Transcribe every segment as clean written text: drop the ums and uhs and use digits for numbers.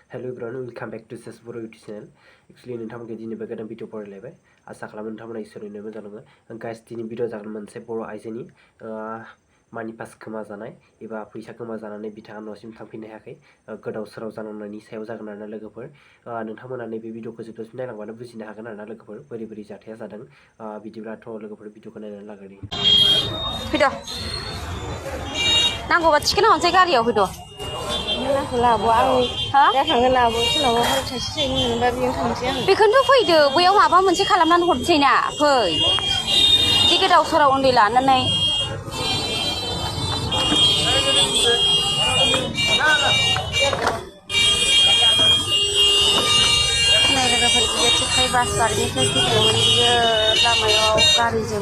Hello everyone, welcome back to Sas Bro YouTube channel. Actually नोंथांमोनखौ दिनैबो गोदान video फरायलायबाय आसा खालामो नोंथांमोना इसोरैनो मोजां दङ गाइस दिनै भिडिअ जागोन मोनसे बर' आइजोनि मानि पास खोमा जानाय एबा फैसा खोमा जानानै बिथाङा न'सिम थांफिननो हायाखै गोदाव सोराव जानांनायनि सायाव जागोन आरोना लोगोफोर नोंथांमोना नैबे भिडिअखौ जोबजासिम नायलांबानो बुजिनो हागोन आरोना लोगोफोर बोरै बोरै जाथाया जादों बिदिब्लाथ' लोगोफोर भिडिअखौ नायनानै लाग्रोनि फैद' नांगौबा थिखोना हरनोसै गारियाव फैद' नांखौ लाबो आं दा थांगोन लाबो सोरनावबा हर थाइसे थाइनै मोनबा बेयाव थांसै आं बेखौनोथ' फैदो बैयाव माबा मोनसे खालामनानै हरनोसै ना फै बिदि गोदाव सोराव उन्दै लानानै नाय लोगोफोर बियो थिखाय बास बारनिफ्राय फैदोंमोन बियो लामायाव गारिजों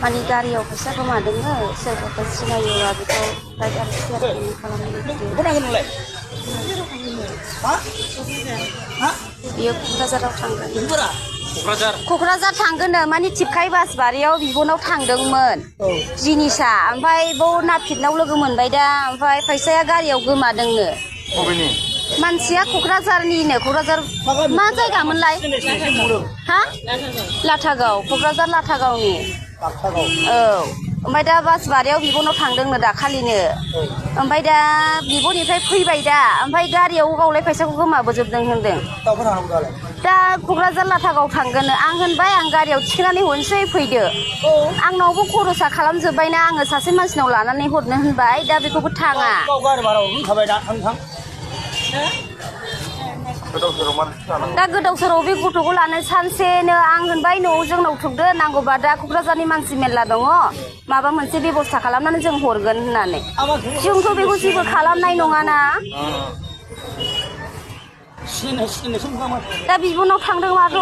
माने गारियाव फैसा गोमादोंनो सोरबाफोर सिनायोबा बेखौ लाइक आरो शेयार खालामनो बियो क'क्राझाराव थांगोन क'क्राझार थांगोननो माने थिपखाय बास बारियाव बिब'नाव थांदोंमोन जिनिसा ओमफ्राय बाव नापितनाव लोगो मोनबाय दा ओमफ्राय फैसाया गारियाव गोमादोंनो मानसिया क'क्राझारनिनो क'क्राझार मा जायगामोनलाय हा लाटागाव क'क्राझार लाटागावनि औ ओमफ्राय दा बास बारियाव बिब'नाव थांदोंनो दाखालिनो ओमफ्राय दा बिब'निफ्राय फैबाय दा ओमफ्राय गारियाव गावलाय फैसाखौ गोमाबोजोबदों होनदों दा क'क्राझार लाटागाव थांगोन आं होनबाय आं गारियाव थिखोनानै हरनोसै फैदो आंनावबो खरसा खालामजोब्बायना आङो सासे मानसिनाव लानानै हरनो होनबाय दा बेखौबो थाङा दा गोदाव सोराव बे गथ'खौ लानो सानसेनो आं होनबाय न'आव जोंनाव थुगदो नांगौबा दा क'क्राझारनि मानसि मेरला दङ माबा मोनसे बेबस्था खालामनानै जों हरगोन होननानै जोंथ' बेखौ जेबो खालामनाय नङाना दा बिब'नाव थांदोंबाथ'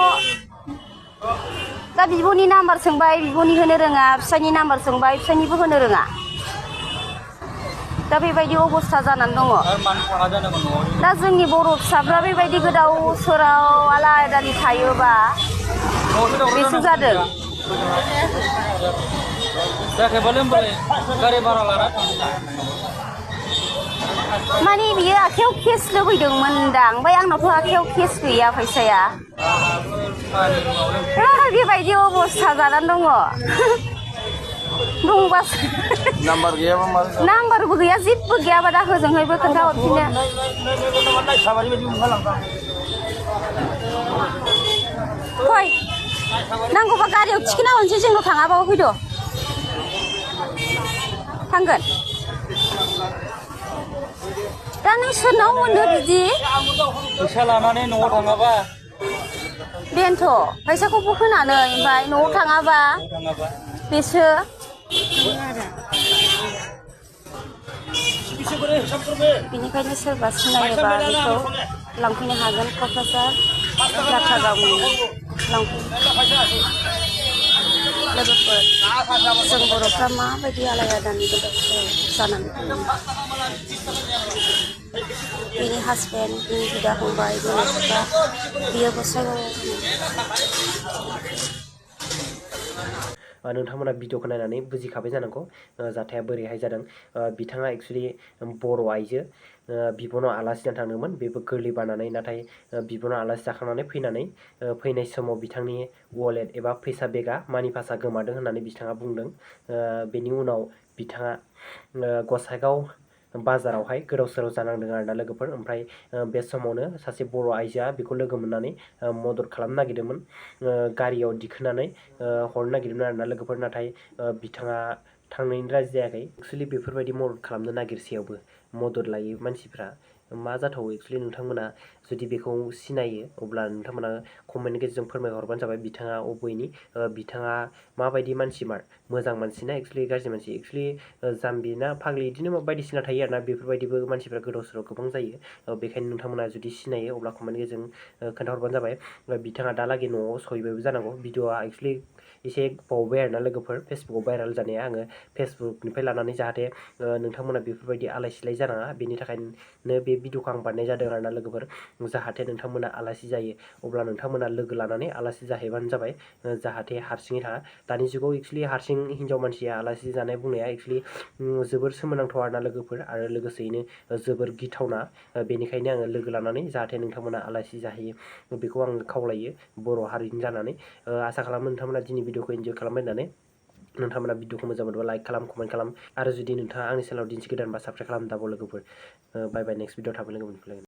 दा बिब'नि नाम्बार सोंबाय बिब'नि होनो रोङा फिसायनि नाम्बार सोंबाय फिसायनिबो होनो रोङा दा बेबायदि अबस्था जानानै दङ दा जोंनि बर' फिसाफ्रा बेबायदि गोदाव सोराव आलादारि थायोबा बेसो जादों माने बियो आखायाव केस लुबैदोंमोनदां ओमफ्राय आंनावथ' आखायाव केस गैया फैसाया बेबायदि अबस्था जानानै दङ दंबासो नाम्बार गैयाबा मा नाम्बारबो गैया जेबो गैयाबा दा होजोंहायबो खोन्थाहरफिनो फै नांगौबा गारियाव थिखोना हरनोसै जोंनाव थाङाबाबो फैद' थांगोन दा नों सोरनाव मोनो बिदि फैसा लानानै न'आव थाङाबा बेनोथ' फैसाखौबो होनानै ओमफ्राय न'आव थाङाबा बेसो बेनिखायनो सोरबा सिनायोबा बेखौ लांफैनो हागोन क'क्राझार लाटागावनि लोगोफोर जों बर'फ्रा माबायदि आलायादानि गोदाव सोराव जानानै बिनि हासबेन्ड बिनि बिदा फंबाय बिमा बिफा बियो नोंथांमोना भिडिअखौ नायनानै बुजिखाबाय जानांगौ जाथाया बोरैहाय जादों बिथाङा एक्सुवेलि बर' आइजो बिब'नाव आलासि जानो थांदोंमोन बेबो गोरलै बानानै नाथाय बिब'नाव आलासि जाखांनानै फैनाय समाव बिथांनि वालेट एबा फैसा बेगा मानि पासआ गोमादों होननानै बिथाङा बुंदों बेनि उनाव बिथाङा गसाइगाव बाजारावहाय गोदाव सोराव जानांदों आरोना लोगोफोर ओमफ्राय बे समावनो सासे बर' आइजोआ बेखौ लोगो मोननानै मदद खालामनो नागिरदोंमोन गारियाव दिखोनानै हरनो नागिरदोंमोन आरोना लोगोफोर नाथाय बिथाङा थांनायनि राजि जायाखै एक्सुवेलि बेफोरबायदि मदद खालामनो नागिरसेयावबो मदद लायो मानसिफ्रा मा जाथावो एक्सुवेलि नोंथांमोना जुदि बेखौ सिनायो अब्ला नोंथांमोना कमेन्टनि गेजेरजों फोरमायहरबानो जाबाय बिथाङा अबेनि बिथाङा माबायदि मानसिमार मोजां मानसि ना एक्सुवेलि गाज्रि मानसि एक्सुवेलि जाम्बि ना फाग्लि बिदिनो बायदिसिना थायो आरोना बेफोरबायदिबो मानसिफ्रा गोदाव सोराव गोबां जायो बेखायनो नोंथांमोना जुदि सिनायो अब्ला कमेन्टनि गेजेरजों खोन्थाहरबानो जाबाय बिथाङा दालागै न'आव सहैबायबो जानांगौ भिडिअआ एक्सुवेलि एसे बावबाय आरोना लोगोफोर फेसबुकाव भाइरेल जानाया आङो फेसबुकनिफ्राय लानानै जाहाथे नोंथांमोना बेफोरबायदि आलाय सिलाय जानाङा बेनि थाखायनो बे भिडिअखौ आं बानायनाय जादों आरोना लोगोफोर जाहाथे नोंथांमोना आलासि जायो अब्ला नोंथांमोना लोगो लानानै आलासि जाहैबानो जाबाय जाहाथे हारसिङै थाङा दानि जुगाव एक्सुवेलि हारसिं हिन्जाव मानसिया आलासि जानाय बुंनाया एक्सुवेलि जोबोर सोमोनांथाव आरोना लोगोफोर आरो लोगोसेयैनो जोबोर गिथावना बेनिखायनो आङो लोगो लानानै जाहाथे नोंथांमोना आलासि जाहैयो बेखौ आं खावलायो बर' हारिनि जानानै आसा खालामो नोंथांमोना दिनै भिडिअखौ इन्जय खालामबाय होननानै नोंथांमोना भिडिअखौ मोजां मोनोबा लाइक खालाम कमेन्ट खालाम आरो जुदि नोंथाङा आंनि चेनेलाव दिन्थि गोदानबा साबस्क्राइब खालाम दाबाव लोगोफोर बाय बाय नेक्स्ट भिडिअ थाबै लोगो मोनफिनलायगोन